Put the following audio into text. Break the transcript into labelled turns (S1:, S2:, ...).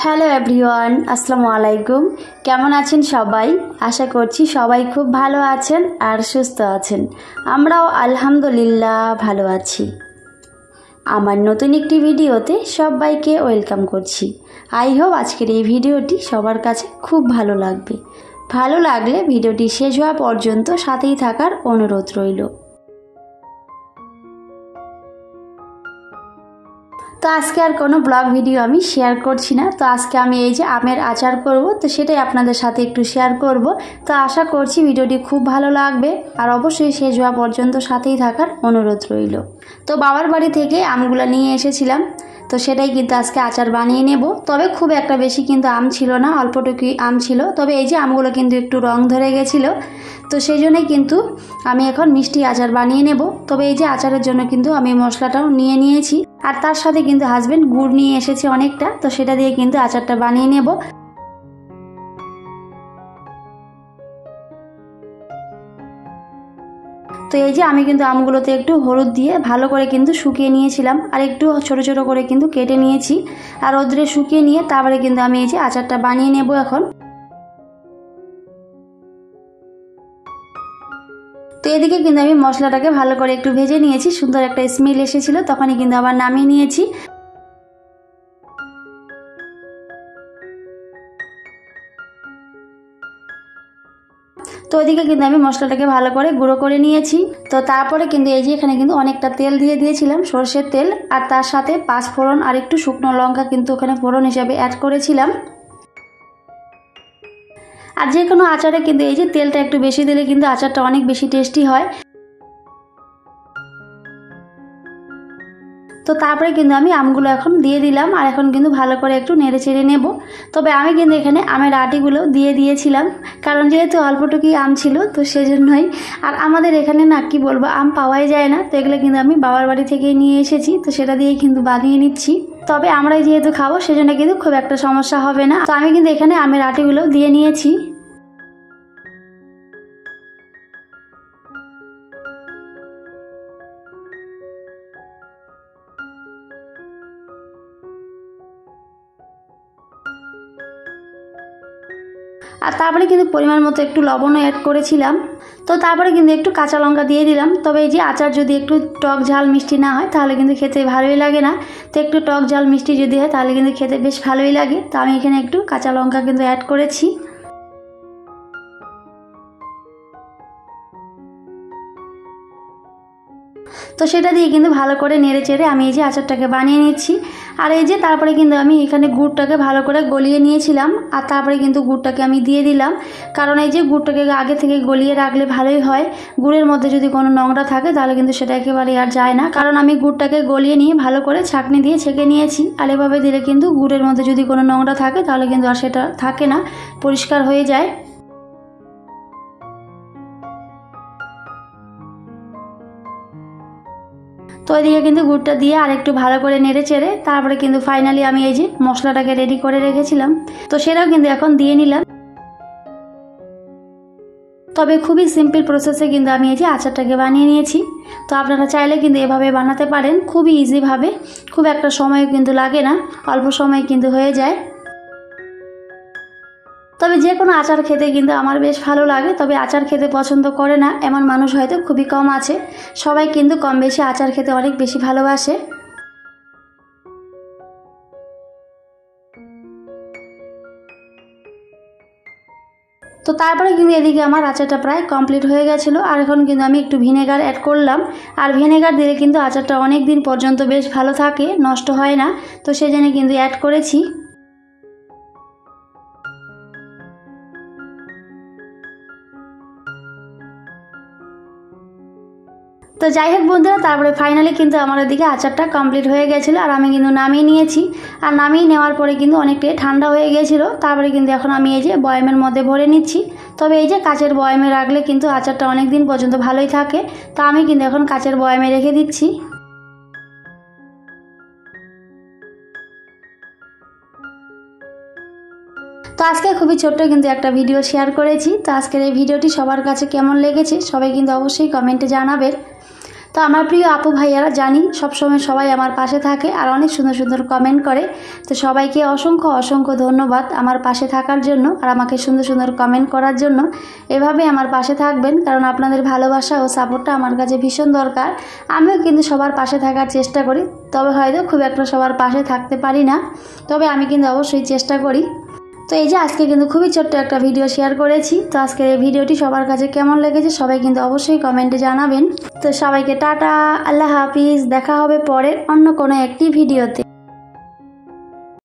S1: Hello everyone, আসসালামু আলাইকুম। কেমন আছেন সবাই? আশা করছি সবাই খুব ভালো আছেন আর সুস্থ আছেন। আমরাও আলহামদুলিল্লাহ ভালো আছি। আমার নতুন একটি ভিডিওতে সবাইকে ওয়েলকাম করছি। আই হোপ আজকের এই ভিডিওটি সবার কাছে খুব ভালো লাগবে। ভালো লাগলে ভিডিওটি শেষ হওয়া পর্যন্ত সাথেই থাকার অনুরোধ রইল। তো আজকে আর কোনো ব্লগ ভিডিও আমি শেয়ার করছি না। তো আজকে আমি এই যে আমের আচার করব, তো সেটাই আপনাদের সাথে একটু শেয়ার করব। তো আশা করছি ভিডিওটি খুব ভালো লাগবে আর অবশ্যই শেষ হওয়া পর্যন্ত সাথেই থাকার অনুরোধ রইল। তো বাবার বাড়ি থেকে আমগুলো নিয়ে এসেছিলাম, তো সেটাই কিন্তু আজকে আচার বানিয়ে নেব। তবে খুব একটা বেশি কিন্তু আম ছিল না, অল্পটুকুই আম ছিল। তবে এই যে আমগুলো কিন্তু একটু রং ধরে গেছিলো, তো সেই জন্যই কিন্তু আমি এখন মিষ্টি আচার বানিয়ে নেব। তবে এই যে আচারের জন্য কিন্তু আমি মশলাটাও নিয়ে নিয়েছি, আর তার সাথে কিন্তু হাজবেন্ড গুড় নিয়ে এসেছে অনেকটা, তো সেটা দিয়ে কিন্তু আচারটা বানিয়ে নেব। তো এই যে আমি কিন্তু আমগুলোতে একটু হলুদ দিয়ে ভালো করে কিন্তু শুকিয়ে নিয়েছিলাম, আর একটু ছোট ছোট করে কিন্তু কেটে নিয়েছি, আর রোদ্রে শুকিয়ে নিয়ে তারপরে কিন্তু আমি এই যে আচারটা বানিয়ে নেব এখন। তো এদিকে কিন্তু আমি মশলাটাকে ভালো করে একটু ভেজে নিয়েছি, সুন্দর একটা স্মেল এসেছিল, তখনই কিন্তু আবার নামিয়ে নিয়েছি। তো ওইদিকে কিন্তু আমি মশলাটাকে ভালো করে গুঁড়ো করে নিয়েছি। তো তারপরে কিন্তু এই যে এখানে কিন্তু অনেকটা তেল দিয়ে দিয়েছিলাম, সরষের তেল, আর তার সাথে 5 ফোড়ন আর একটু শুকনো লঙ্কা কিন্তু ওখানে ফোড়ন হিসাবে অ্যাড করেছিলাম। আর যে কোনো আচারে কিন্তু এই যে তেলটা একটু বেশি দিলে কিন্তু আচারটা অনেক বেশি টেস্টি হয়। তো তারপরে কিন্তু আমি আমগুলো এখন দিয়ে দিলাম, আর এখন কিন্তু ভালো করে একটু নেড়ে চেড়ে নেব। তবে আমি কিন্তু এখানে আমের আটিগুলো দিয়ে দিয়েছিলাম, কারণ যেহেতু অল্পটুকুই আম ছিল, তো সেজন্যই। আর আমাদের এখানে না কি বলবো, আম পাওয়াই যায় না, তো এগুলো কিন্তু আমি বাবার বাড়ি থেকেই নিয়ে এসেছি, তো সেটা দিয়েই কিন্তু বানিয়ে নিচ্ছি। তবে আমরাই যেহেতু খাবো সেজন্য কিন্তু খুব একটা সমস্যা হবে না। তো আমি কিন্তু এখানে আমের আটিগুলো দিয়ে নিয়েছি। আর তারপরে কিন্তু পরিমাণ মতো একটু লবণও অ্যাড করেছিলাম। তো তারপরে কিন্তু একটু কাঁচা লঙ্কা দিয়ে দিলাম। তবে এই যে আচার যদি একটু টক ঝাল মিষ্টি না হয় তাহলে কিন্তু খেতে ভালোই লাগে না, তো একটু টক ঝাল মিষ্টি যদি হয় তাহলে কিন্তু খেতে বেশ ভালোই লাগে। তো আমি এখানে একটু কাঁচা লঙ্কা কিন্তু অ্যাড করেছি। তো সেটা দিয়ে কিন্তু ভালো করে নেড়ে চেড়ে আমি এই যে আচারটাকে বানিয়ে নিচ্ছি। আর এই যে তারপরে কিন্তু আমি এখানে গুড়টাকে ভালো করে গলিয়ে নিয়েছিলাম, আর তারপরে কিন্তু গুড়টাকে আমি দিয়ে দিলাম, কারণ এই যে গুড়টাকে আগে থেকে গলিয়ে রাখলে ভালোই হয়। গুড়ের মধ্যে যদি কোনো নোংরা থাকে তাহলে কিন্তু সেটা একেবারে আর যায় না, কারণ আমি গুড়টাকে গলিয়ে নিয়ে ভালো করে ছাঁকনি দিয়ে ছেঁকে নিয়েছি। আর এভাবে দিলে কিন্তু গুড়ের মধ্যে যদি কোনো নোংরা থাকে তাহলে কিন্তু আর সেটা থাকে না, পরিষ্কার হয়ে যায়। তো এদিকে কিন্তু গুড়টা দিয়ে আর একটু ভালো করে নেড়ে চেড়ে তারপরে কিন্তু ফাইনালি আমি এই যে মশলাটাকে রেডি করে রেখেছিলাম, তো সেটাও কিন্তু এখন দিয়ে নিলাম। তবে খুবই সিম্পল প্রসেসে কিন্তু আমি এই যে আচারটাকে বানিয়ে নিয়েছি। তো আপনারা চাইলে কিন্তু এভাবে বানাতে পারেন, খুবই ইজিভাবে, খুব একটা সময় কিন্তু লাগে না, অল্প সময় কিন্তু হয়ে যায়। তবে যে কোনো আচার খেতে কিন্তু আমার বেশ ভালো লাগে। তবে আচার খেতে পছন্দ করে না এমন মানুষ হয়তো খুবই কম আছে, সবাই কিন্তু কম বেশি আচার খেতে অনেক বেশি ভালোবাসে। তো তারপরে কিন্তু এদিকে আমার আচারটা প্রায় কমপ্লিট হয়ে গেছিলো, আর এখন কিন্তু আমি একটু ভিনেগার অ্যাড করলাম। আর ভিনেগার দিলে কিন্তু আচারটা অনেক দিন পর্যন্ত বেশ ভালো থাকে, নষ্ট হয় না, তো সেজন্য কিন্তু অ্যাড করেছি। তো যাই হোক বন্ধুরা, তারপরে ফাইনালি কিন্তু আমার ওদিকে আচারটা কমপ্লিট হয়ে গেছিলো, আর আমি কিন্তু নামিয়ে নিয়েছি। আর নামিয়ে নেওয়ার পরে কিন্তু অনেকটাই ঠান্ডা হয়ে গেছিলো। তারপরে কিন্তু এখন আমি এই যে বয়ামের মধ্যে ভরে নিচ্ছি। তবে এই যে কাচের বয়ামে রাখলে কিন্তু আচারটা অনেক দিন পর্যন্ত ভালোই থাকে, তো আমি কিন্তু এখন কাচের বয়ামে রেখে দিচ্ছি। তো আজকে খুবই ছোট্ট কিন্তু একটা ভিডিও শেয়ার করেছি। তো আজকের এই ভিডিওটি সবার কাছে কেমন লেগেছে সবাই কিন্তু অবশ্যই কমেন্টে জানাবেন। তো তো আমার প্রিয় আপু ভাইয়ারা জানি সবসময় সবাই আমার পাশে থাকে আর অনেক সুন্দর সুন্দর কমেন্ট করে। তো সবাইকে অসংখ্য অসংখ্য ধন্যবাদ আমার পাশে থাকার জন্য আর আমাকে সুন্দর সুন্দর কমেন্ট করার জন্য। এভাবে আমার পাশে থাকবেন, কারণ আপনাদের ভালোবাসা ও সাপোর্টটা আমার কাছে ভীষণ দরকার। আমিও কিন্তু সবার পাশে থাকার চেষ্টা করি, তবে হয়তো খুব একটা সবার পাশে থাকতে পারি না, তবে আমি কিন্তু অবশ্যই চেষ্টা করি। তো এই যে আজকে কিন্তু খুবই ছোট্ট একটা ভিডিও শেয়ার করেছি। তো আজকের এই ভিডিওটি সবার কাছে কেমন লেগেছে সবাই কিন্তু অবশ্যই কমেন্টে জানাবেন। তো সবাইকে টাটা, আল্লাহ হাফিজ, দেখা হবে পরের অন্য কোনো একটি ভিডিওতে।